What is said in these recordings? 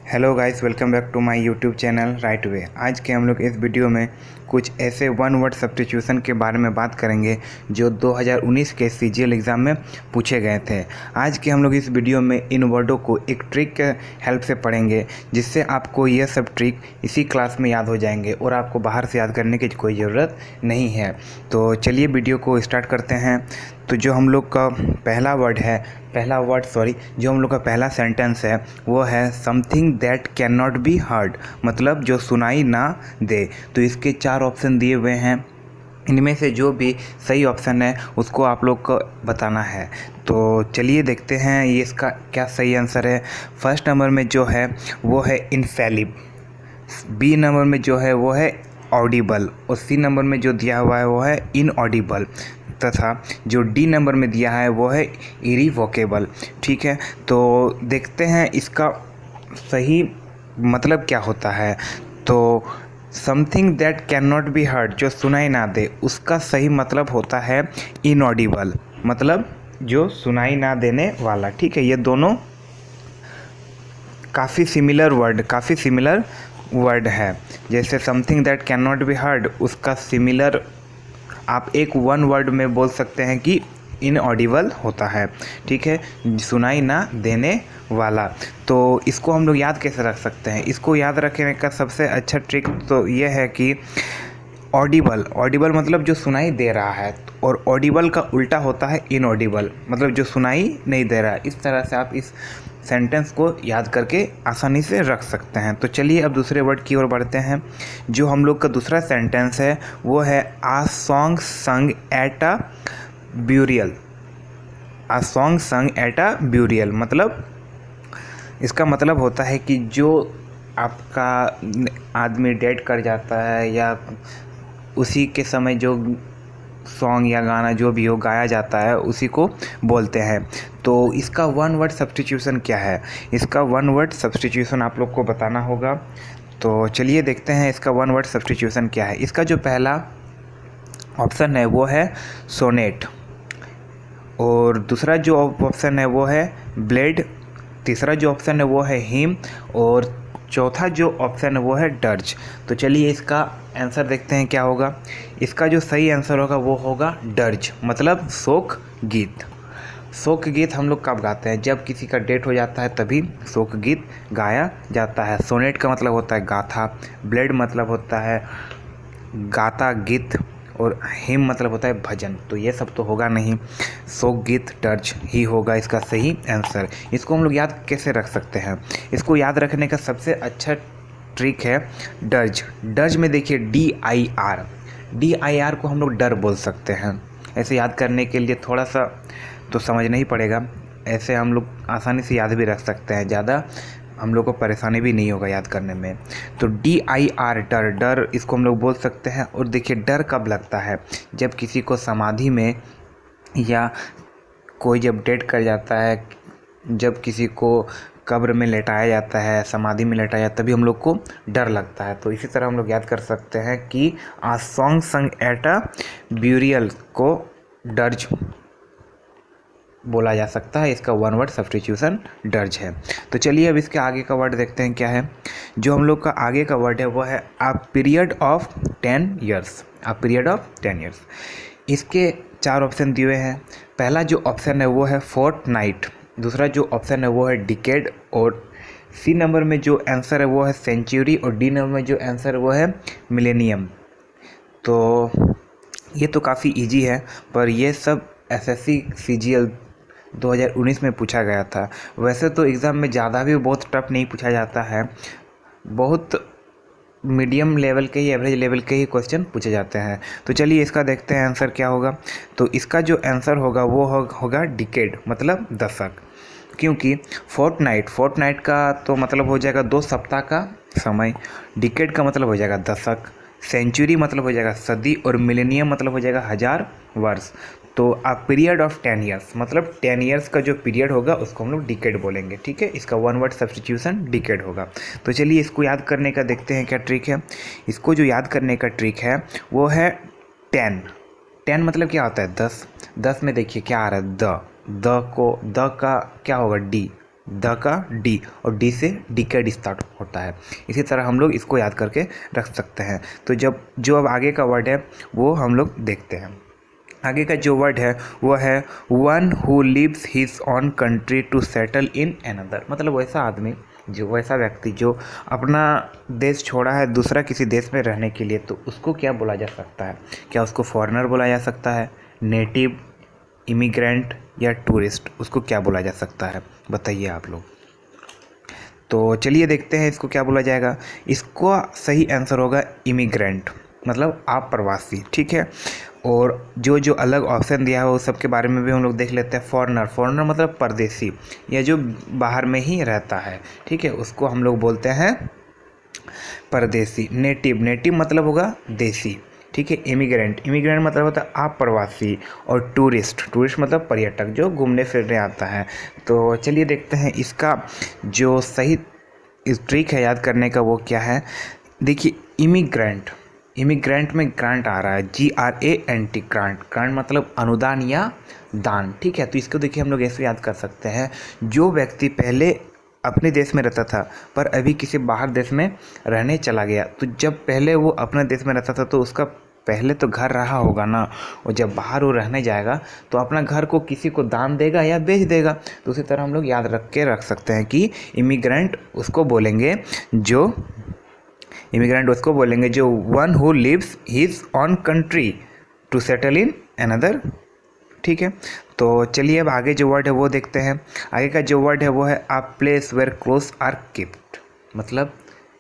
Hello guys, welcome back to my YouTube channel right way. आज के हम लोग इस वीडियो में कुछ ऐसे वन वर्ड सब्स्टिट्यूशन के बारे में बात करेंगे जो 2019 के सीजीएल एग्ज़ाम में पूछे गए थे। आज के हम लोग इस वीडियो में इन वर्डों को एक ट्रिक के हेल्प से पढ़ेंगे, जिससे आपको यह सब ट्रिक इसी क्लास में याद हो जाएंगे और आपको बाहर से याद करने की कोई ज़रूरत नहीं है। तो चलिए वीडियो को स्टार्ट करते हैं। तो जो हम लोग का जो हम लोग का पहला सेंटेंस है वो है something that can not be heard, मतलब जो सुनाई ना दे। तो इसके 4 ऑप्शन दिए हुए हैं, इनमें से जो भी सही ऑप्शन है उसको आप लोग को बताना है। तो चलिए देखते हैं ये इसका क्या सही आंसर है। फर्स्ट नंबर में जो है वो है इनफैलिब, बी नंबर में जो है वो है ऑडिबल और सी नंबर में जो दिया हुआ है वो है इनऑडिबल, तथा जो डी नंबर में दिया है वो है इरिवोकेबल। ठीक है, तो देखते हैं इसका सही मतलब क्या होता है। तो something that can not be heard, जो सुनाई ना दे, उसका सही मतलब होता है इनऑडिबल, मतलब जो सुनाई ना देने वाला। ठीक है, ये दोनों काफ़ी सिमिलर वर्ड है। जैसे something that can not be heard, उसका सिमिलर आप एक वन वर्ड में बोल सकते हैं कि इनऑडिबल होता है। ठीक है, सुनाई ना देने वाला। तो इसको हम लोग याद कैसे रख सकते हैं? इसको याद रखने का सबसे अच्छा ट्रिक तो ये है कि ऑडिबल मतलब जो सुनाई दे रहा है, और ऑडिबल का उल्टा होता है इनऑडिबल, मतलब जो सुनाई नहीं दे रहा है। इस तरह से आप इस सेंटेंस को याद करके आसानी से रख सकते हैं। तो चलिए अब दूसरे वर्ड की ओर बढ़ते हैं। जो हम लोग का दूसरा सेंटेंस है वो है आ सॉन्ग संग at a burial. Uh song संग एट अ ब्यूरियल, मतलब इसका मतलब होता है कि जो आपका आदमी डेड कर जाता है या उसी के समय जो सॉन्ग या गाना जो भी हो गाया जाता है उसी को बोलते हैं। तो इसका वन वर्ड सब्स्टिट्यूशन क्या है? इसका वन वर्ड सब्स्टिट्यूशन आप लोग को बताना होगा। तो चलिए देखते हैं इसका वन वर्ड सब्स्टिट्यूशन क्या है। इसका जो पहला ऑप्शन है वो है सोनेट, और दूसरा जो ऑप्शन है वो है ब्लेड, तीसरा जो ऑप्शन है वो है हिम, और चौथा जो ऑप्शन है वो है डर्ज। तो चलिए इसका आंसर देखते हैं क्या होगा। इसका जो सही आंसर होगा वो होगा डर्ज, मतलब शोक गीत। शोक गीत हम लोग कब गाते हैं? जब किसी का डेथ हो जाता है तभी शोक गीत गाया जाता है। सोनेट का मतलब होता है गाथा, ब्लेड मतलब होता है गाता गीत, और हिम मतलब होता है भजन। तो ये सब तो होगा नहीं, शोक गीत डर्ज ही होगा इसका सही आंसर। इसको हम लोग याद कैसे रख सकते हैं? इसको याद रखने का सबसे अच्छा ट्रिक है डर्ज। डर्ज में देखिए DIR को हम लोग डर बोल सकते हैं। ऐसे याद करने के लिए थोड़ा सा तो समझना ही पड़ेगा, ऐसे हम लोग आसानी से याद भी रख सकते हैं, ज़्यादा हम लोग को परेशानी भी नहीं होगा याद करने में। तो DIR डर, इसको हम लोग बोल सकते हैं। और देखिए डर कब लगता है? जब किसी को समाधि में या कोई जब डेड कर जाता है, जब किसी को कब्र में लेटाया जाता है, समाधि में लेटाया जाता है, तभी हम लोग को डर लगता है। तो इसी तरह हम लोग याद कर सकते हैं कि आ सॉन्ग संग एट अ ब्यूरियल को डर्ज बोला जा सकता है। इसका वन वर्ड सब्स्टिट्यूशन डर्ज है। तो चलिए अब इसके आगे का वर्ड देखते हैं क्या है। जो हम लोग का आगे का वर्ड है वो है a period of 10 years. A period of 10 years. इसके 4 ऑप्शन दिए हैं। पहला जो ऑप्शन है वो है फोर्टनाइट, दूसरा जो ऑप्शन है वो है डिकेड, और सी नंबर में जो आंसर है वो है सेंचुरी, और डी नंबर में जो आंसर है वो है मिलेनियम। तो ये तो काफ़ी इजी है, पर ये सब SSC CGL 2019 में पूछा गया था। वैसे तो एग्ज़ाम में ज़्यादा भी बहुत टफ नहीं पूछा जाता है, बहुत मीडियम लेवल के ही, एवरेज लेवल के ही क्वेश्चन पूछे जाते हैं। तो चलिए इसका देखते हैं आंसर क्या होगा। तो इसका जो आंसर होगा वो होगा डिकेड, मतलब दशक। क्योंकि फोर्टनाइट का तो मतलब हो जाएगा 2 सप्ताह का समय, डिकेड का मतलब हो जाएगा दशक, सेंचुरी मतलब हो जाएगा सदी, और मिलेनियम मतलब हो जाएगा 1000 वर्ष। तो अ पीरियड ऑफ 10 ईयर्स, मतलब 10 ईयर्स का जो पीरियड होगा उसको हम लोग डिकेड बोलेंगे। ठीक है, इसका वन वर्ड सब्स्टिट्यूशन डिकेड होगा। तो चलिए इसको याद करने का देखते हैं क्या ट्रिक है। इसको जो याद करने का ट्रिक है वो है 10 मतलब क्या होता है? 10 में देखिए क्या आ रहा है, द का क्या होगा? डी, द का डी, और डी से डिकेड स्टार्ट होता है। इसी तरह हम लोग इसको याद करके रख सकते हैं। तो जो अब आगे का वर्ड है वो हम लोग देखते हैं। आगे का जो वर्ड है वो है one who leaves his own country to settle in another. मतलब वैसा व्यक्ति जो अपना देश छोड़ा है दूसरा किसी देश में रहने के लिए, तो उसको क्या बोला जा सकता है? क्या उसको फॉरेनर बोला जा सकता है, नेटिव, इमिग्रेंट या टूरिस्ट? उसको क्या बोला जा सकता है बताइए आप लोग। तो चलिए देखते हैं इसको क्या बोला जाएगा। इसको सही आंसर होगा इमिग्रेंट, मतलब आप प्रवासी, ठीक है। और जो अलग ऑप्शन दिया है वो सब के बारे में भी हम लोग देख लेते हैं। फॉरेनर मतलब परदेसी या जो बाहर में ही रहता है, ठीक है, उसको हम लोग बोलते हैं परदेसी। नेटिव मतलब होगा देसी, ठीक है। इमिग्रेंट मतलब होता है आप प्रवासी। और टूरिस्ट मतलब पर्यटक जो घूमने फिरने आता है। तो चलिए देखते हैं इसका जो सही ट्रिक है याद करने का वो क्या है। देखिए इमिग्रेंट में ग्रांट आ रहा है, GRANT, ग्रांट मतलब अनुदान या दान, ठीक है। तो इसको देखिए हम लोग ऐसे याद कर सकते हैं, जो व्यक्ति पहले अपने देश में रहता था पर अभी किसी बाहर देश में रहने चला गया, तो जब पहले वो अपने देश में रहता था तो उसका पहले तो घर रहा होगा ना, और जब बाहर वो रहने जाएगा तो अपना घर को किसी को दान देगा या बेच देगा। तो उसी तरह हम लोग याद रख सकते हैं कि इमिग्रेंट उसको बोलेंगे जो one who leaves his own country to settle in another, ठीक है। तो चलिए अब आगे जो वर्ड है वो देखते हैं। आगे का जो वर्ड है वो है a place where clothes are kept, मतलब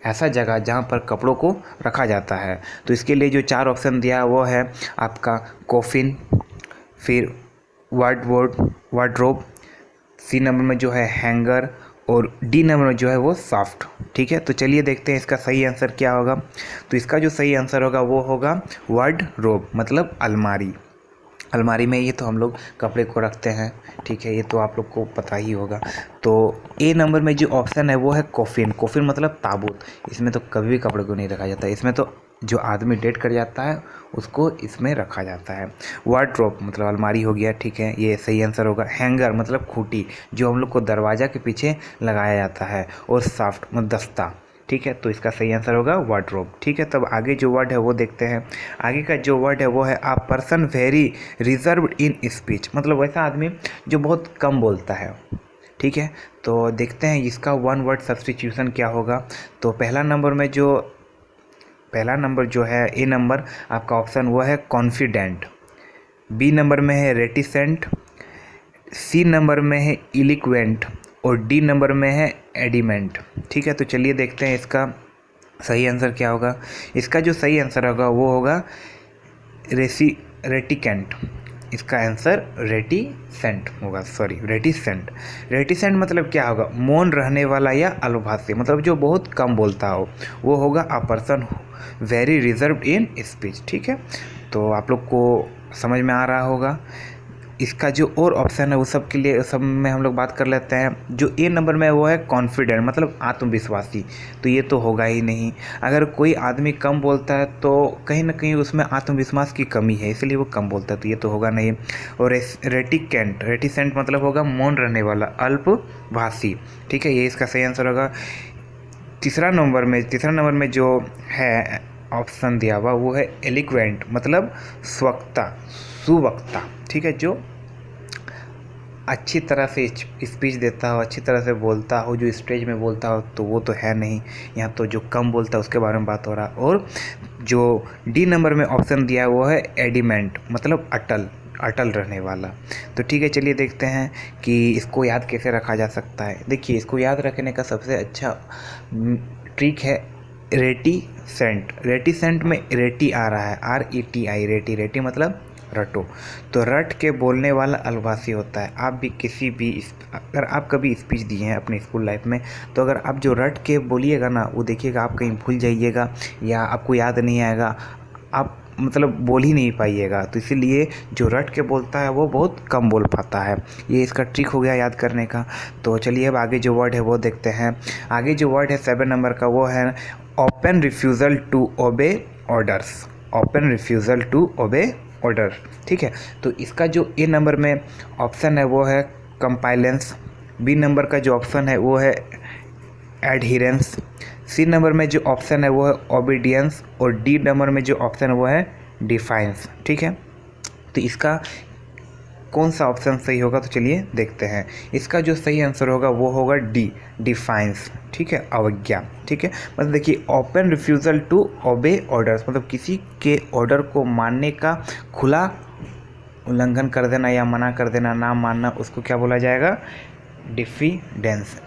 ऐसा जगह जहाँ पर कपड़ों को रखा जाता है। तो इसके लिए जो 4 ऑप्शन दिया है वो है आपका कॉफिन, फिर वार्डरोब, सी नंबर में जो है हैंगर, और डी नंबर में जो है वो सॉफ्ट, ठीक है। तो चलिए देखते हैं इसका सही आंसर क्या होगा। तो इसका जो सही आंसर होगा वो होगा वार्डरोब, मतलब अलमारी में ये तो हम लोग कपड़े को रखते हैं, ठीक है, ये तो आप लोग को पता ही होगा। तो ए नंबर में जो ऑप्शन है वो है कॉफिन मतलब ताबूत। इसमें तो कभी भी कपड़े को नहीं रखा जाता, इसमें तो जो आदमी डेट कर जाता है उसको इसमें रखा जाता है। वार्डरोब मतलब अलमारी हो गया, ठीक है, ये सही आंसर होगा। हैंगर मतलब खूंटी, जो हम लोग को दरवाज़ा के पीछे लगाया जाता है। और सॉफ्ट मतलब दस्ता, ठीक है। तो इसका सही आंसर होगा वार्डरोब, ठीक है। तब आगे जो वर्ड है वो देखते हैं। आगे का जो वर्ड है वो है a person very reserved in speech, मतलब वैसा आदमी जो बहुत कम बोलता है, ठीक है। तो देखते हैं इसका वन वर्ड सब्स्टिट्यूशन क्या होगा। तो पहला नंबर जो है ए नंबर आपका ऑप्शन वो है कॉन्फिडेंट, बी नंबर में है रेटिसेंट, सी नंबर में है इलिक्वेंट, और डी नंबर में है एडिमेंट, ठीक है। तो चलिए देखते हैं इसका सही आंसर क्या होगा। इसका जो सही आंसर होगा वो होगा रेटिकेंट। इसका आंसर रेटिसेंट होगा, रेटिसेंट मतलब क्या होगा, मौन रहने वाला या अल्पभाषी, मतलब जो बहुत कम बोलता हो, वो होगा a person very reserved in speech, ठीक है। तो आप लोग को समझ में आ रहा होगा। इसका जो और ऑप्शन है वो सब में हम लोग बात कर लेते हैं। जो ए नंबर में है वो है कॉन्फिडेंट, मतलब आत्मविश्वासी, तो ये तो होगा ही नहीं। अगर कोई आदमी कम बोलता है तो कहीं ना कहीं उसमें आत्मविश्वास की कमी है, इसलिए वो कम बोलता है, तो ये तो होगा नहीं। और रेटिसेंट मतलब होगा मौन रहने वाला, अल्पभाषी, ठीक है, ये इसका सही आंसर होगा। तीसरा नंबर में जो है ऑप्शन दिया हुआ वो है एलिक्वेंट, मतलब सुवक्ता, ठीक है, जो अच्छी तरह से स्पीच देता हो, अच्छी तरह से बोलता हो, जो स्टेज में बोलता हो, तो वो तो है नहीं। यहाँ तो जो कम बोलता है उसके बारे में बात हो रहा है। और जो डी नंबर में ऑप्शन दिया है वो है एडिमेंट, मतलब अटल रहने वाला। तो ठीक है, चलिए देखते हैं कि इसको याद कैसे रखा जा सकता है। देखिए, इसको याद रखने का सबसे अच्छा ट्रिक है रेटिसेंट में रेटी आ रहा है, RETI, रेटी मतलब रटो। तो रट के बोलने वाला अल्पभाषी होता है। आप भी अगर आप कभी स्पीच दिए हैं अपने स्कूल लाइफ में, तो अगर आप जो रट के बोलिएगा ना, वो देखिएगा आप कहीं भूल जाइएगा या आपको याद नहीं आएगा, आप मतलब बोल ही नहीं पाइएगा। तो इसीलिए जो रट के बोलता है वो बहुत कम बोल पाता है। ये इसका ट्रिक हो गया याद करने का। तो चलिए अब आगे जो वर्ड है वो देखते हैं। आगे जो वर्ड है 7 नंबर का वो है open refusal to obey order, ठीक है। तो इसका जो ए नंबर में ऑप्शन है वो है कंपाइलेंस, बी नंबर का जो ऑप्शन है वो है एडहिरेंस, सी नंबर में जो ऑप्शन है वो है ओबीडियंस, और डी नंबर में जो ऑप्शन है वो है डिफाइंस। ठीक है, तो इसका कौन सा ऑप्शन सही होगा, तो चलिए देखते हैं। इसका जो सही आंसर होगा वो होगा डी, डिफाइंस। ठीक है, अवज्ञा। ठीक है, मतलब देखिए open refusal to obey orders, मतलब किसी के ऑर्डर को मानने का खुला उल्लंघन कर देना या मना कर देना, ना मानना, उसको क्या बोला जाएगा, डिफाइंस,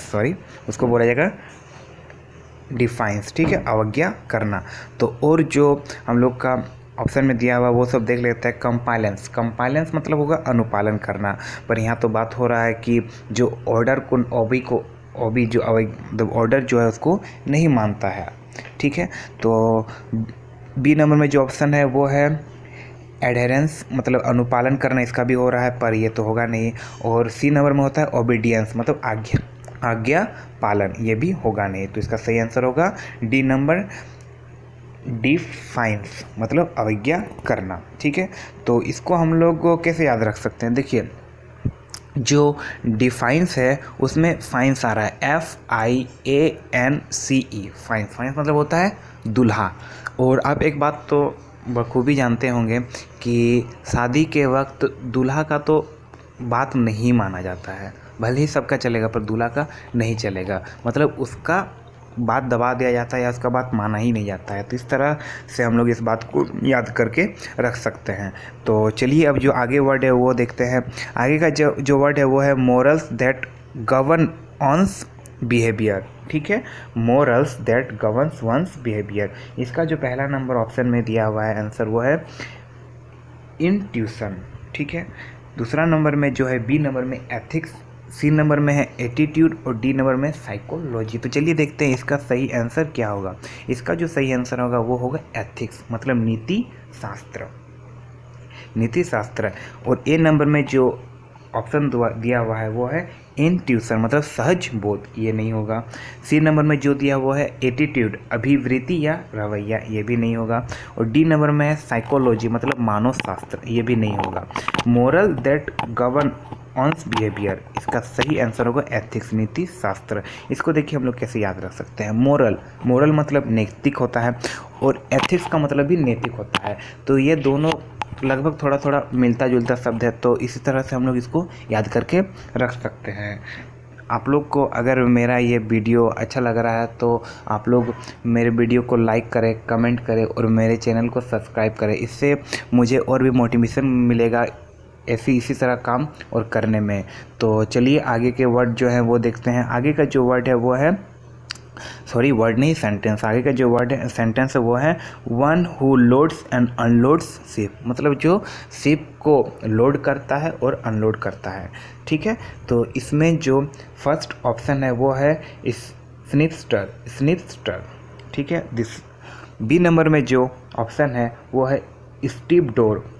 सॉरी, उसको बोला जाएगा डिफाइंस। ठीक है, अवज्ञा करना। तो और जो हम लोग का ऑप्शन में दिया हुआ वो सब देख लेते हैं। कंपाइलेंस, कंपाइलेंस मतलब होगा अनुपालन करना, पर यहाँ तो बात हो रहा है कि जो ऑर्डर को ओबी जो ऑर्डर जो है उसको नहीं मानता है। ठीक है, तो बी नंबर में जो ऑप्शन है वो है एडहेरेंस, मतलब अनुपालन करना, इसका भी हो रहा है पर ये तो होगा नहीं। और सी नंबर में होता है ओबीडियंस, मतलब आज्ञा पालन, ये भी होगा नहीं। तो इसका सही आंसर होगा डी नंबर, डिफाइंस, मतलब अवज्ञा करना। ठीक है, तो इसको हम लोग कैसे याद रख सकते हैं, देखिए जो डिफाइंस है उसमें फाइंस आ रहा है, FIANCE, फाइंस, फाइंस मतलब होता है दूल्हा। और आप एक बात तो बखूबी जानते होंगे कि शादी के वक्त दूल्हा का तो बात नहीं माना जाता है, भले ही सबका चलेगा पर दूल्हा का नहीं चलेगा, मतलब उसका बात दबा दिया जाता है या उसका बात माना ही नहीं जाता है। तो इस तरह से हम लोग इस बात को याद करके रख सकते हैं। तो चलिए अब जो आगे वर्ड है वो देखते हैं। आगे का जो वर्ड है वो है morals that govern one's behaviour. ठीक है, morals that governs one's behaviour. इसका जो पहला नंबर ऑप्शन में दिया हुआ है आंसर वो है इंट्यूशन। ठीक है, दूसरा नंबर में जो है बी नंबर में एथिक्स, सी नंबर में है एटीट्यूड, और डी नंबर में साइकोलॉजी। तो चलिए देखते हैं इसका सही आंसर क्या होगा। इसका जो सही आंसर होगा वो होगा एथिक्स, मतलब नीति शास्त्र, नीति शास्त्र। और ए नंबर में जो ऑप्शन दिया हुआ है वो है इंट्यूशन, मतलब सहज बोध, ये नहीं होगा। सी नंबर में जो दिया हुआ है एटीट्यूड, अभिवृत्ति या रवैया, ये भी नहीं होगा। और डी नंबर में है साइकोलॉजी, मतलब मानव शास्त्र, ये भी नहीं होगा। Moral that govern one's behaviour, इसका सही आंसर होगा एथिक्स, नीति शास्त्र। इसको देखिए हम लोग कैसे याद रख सकते हैं। मोरल मतलब नैतिक होता है, और एथिक्स का मतलब भी नैतिक होता है। तो ये दोनों लगभग थोड़ा थोड़ा मिलता जुलता शब्द है, तो इसी तरह से हम लोग इसको याद करके रख सकते हैं। आप लोग को अगर मेरा ये वीडियो अच्छा लग रहा है तो आप लोग मेरे वीडियो को लाइक करें, कमेंट करें और मेरे चैनल को सब्सक्राइब करें। इससे मुझे और भी मोटिवेशन मिलेगा इसी तरह काम और करने में। तो चलिए आगे के वर्ड जो है वो देखते हैं। आगे का जो वर्ड है वो है, सॉरी वर्ड नहीं, सेंटेंस। आगे का जो वर्ड है सेंटेंस है वो है one who loads and unloads ship, मतलब जो शिप को लोड करता है और अनलोड करता है। ठीक है, तो इसमें जो फर्स्ट ऑप्शन है वो है स्निप्स्टर। ठीक है, बी नंबर में जो ऑप्शन है वो है स्टीप डोर,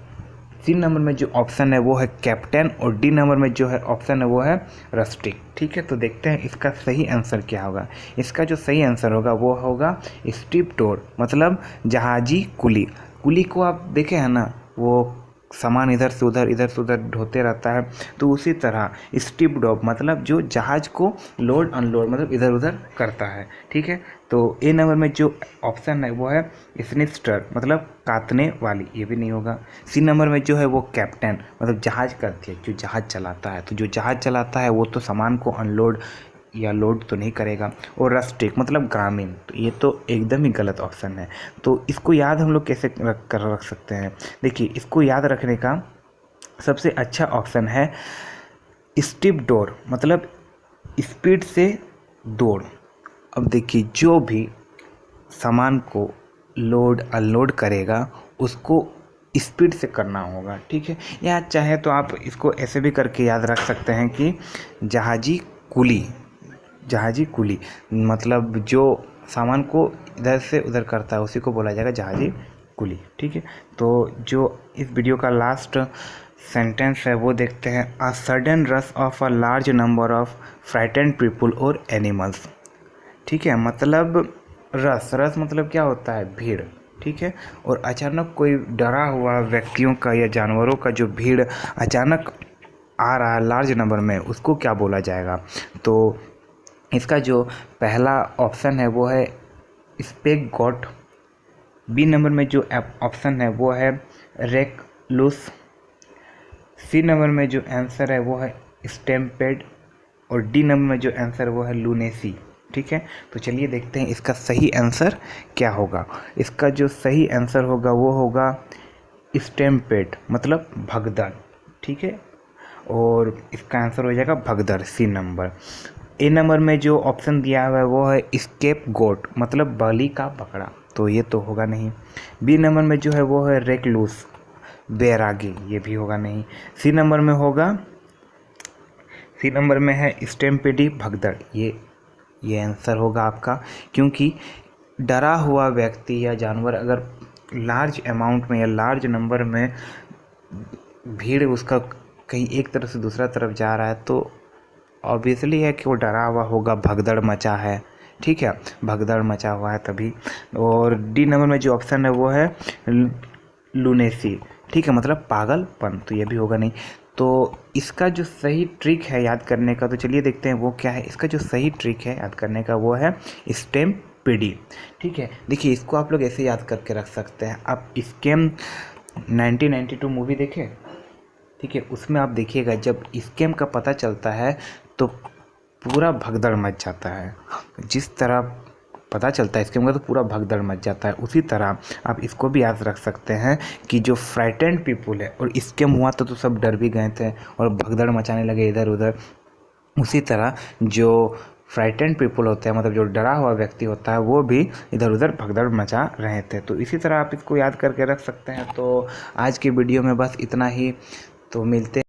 सी नंबर में जो ऑप्शन है वो है कैप्टन, और डी नंबर में जो है ऑप्शन है वो है रस्टिक। ठीक है, तो देखते हैं इसका सही आंसर क्या होगा। इसका जो सही आंसर होगा वो होगा स्टीप डोर, मतलब जहाजी कुली। कुली को आप देखे हैं ना, वो सामान इधर से उधर ढोते रहता है, तो उसी तरह स्टीप डॉग मतलब जो जहाज को लोड अनलोड मतलब इधर उधर करता है। ठीक है, तो ए नंबर में जो ऑप्शन है वो है स्निप्स्टर, मतलब काटने वाली, ये भी नहीं होगा। सी नंबर में जो है वो कैप्टन, मतलब जहाज करती है, जो जहाज चलाता है। तो जो जहाज चलाता है वो तो सामान को अनलोड या लोड तो नहीं करेगा। और रस्टिक मतलब ग्रामीण, तो ये तो एकदम ही गलत ऑप्शन है। तो इसको याद हम लोग कैसे रख सकते हैं, देखिए इसको याद रखने का सबसे अच्छा ऑप्शन है स्टीप डोर, मतलब स्पीड से दौड़। अब देखिए जो भी सामान को लोड अनलोड करेगा उसको स्पीड से करना होगा। ठीक है, या चाहे तो आप इसको ऐसे भी करके याद रख सकते हैं कि जहाजी कुली मतलब जो सामान को इधर से उधर करता है उसी को बोला जाएगा जहाजी कुली। ठीक है, तो जो इस वीडियो का लास्ट सेंटेंस है वो देखते हैं। A sudden rush of a large number of frightened people और एनिमल्स। ठीक है, मतलब रस मतलब क्या होता है, भीड़। ठीक है, और अचानक कोई डरा हुआ व्यक्तियों का या जानवरों का जो भीड़ अचानक आ रहा है लार्ज नंबर में, उसको क्या बोला जाएगा? तो इसका जो पहला ऑप्शन है वो है स्पेक गॉट। बी नंबर में जो ऑप्शन है वो है रेक्लुस। सी नंबर में जो आंसर है वो है स्टेम्पेड। और डी नंबर में जो आंसर वो है लूनेसी। ठीक है, तो चलिए देखते हैं इसका सही आंसर क्या होगा। इसका जो सही आंसर होगा वो होगा स्टेम्पेड, मतलब भगदड़। ठीक है, और इसका आंसर हो जाएगा भगदड़, सी नंबर। ए नंबर में जो ऑप्शन दिया हुआ है वो है स्केप गोट, मतलब बलि का पकड़ा, तो ये तो होगा नहीं। बी नंबर में जो है वो है रेक्लूस, बैरागी, ये भी होगा नहीं। सी नंबर में होगा, सी नंबर में है स्टेम्पेडी, भगदड़, ये आंसर होगा आपका। क्योंकि डरा हुआ व्यक्ति या जानवर अगर लार्ज अमाउंट में या लार्ज नंबर में भीड़ उसका कहीं एक तरफ से दूसरा तरफ जा रहा है तो ऑब्वियसली है कि वो डरा हुआ होगा, भगदड़ मचा है। ठीक है, भगदड़ मचा हुआ है तभी। और डी नंबर में जो ऑप्शन है वो है लूनेसी। ठीक है, मतलब पागलपन, तो ये भी होगा नहीं। तो इसका जो सही ट्रिक है याद करने का, तो चलिए देखते हैं वो क्या है। इसका जो सही ट्रिक है याद करने का वो है स्टेम्पेडी। ठीक है, देखिए इसको आप लोग ऐसे याद करके रख सकते हैं। आप स्कैम 1992 मूवी देखें, ठीक है, उसमें आप देखिएगा जब स्कैम का पता चलता है तो पूरा भगदड़ मच जाता है। जिस तरह पता चलता है स्कैम का तो पूरा भगदड़ मच जाता है, उसी तरह आप इसको भी याद रख सकते हैं कि जो फ्राइटेंड पीपुल है, और स्कैम हुआ तो सब डर भी गए थे और भगदड़ मचाने लगे इधर उधर, उसी तरह जो फ्राइटेंड पीपल होते हैं, मतलब जो डरा हुआ व्यक्ति होता है, वो भी इधर उधर भगदड़ मचा रहे थे। तो इसी तरह आप इसको याद करके रख सकते हैं। तो आज की वीडियो में बस इतना ही, तो मिलते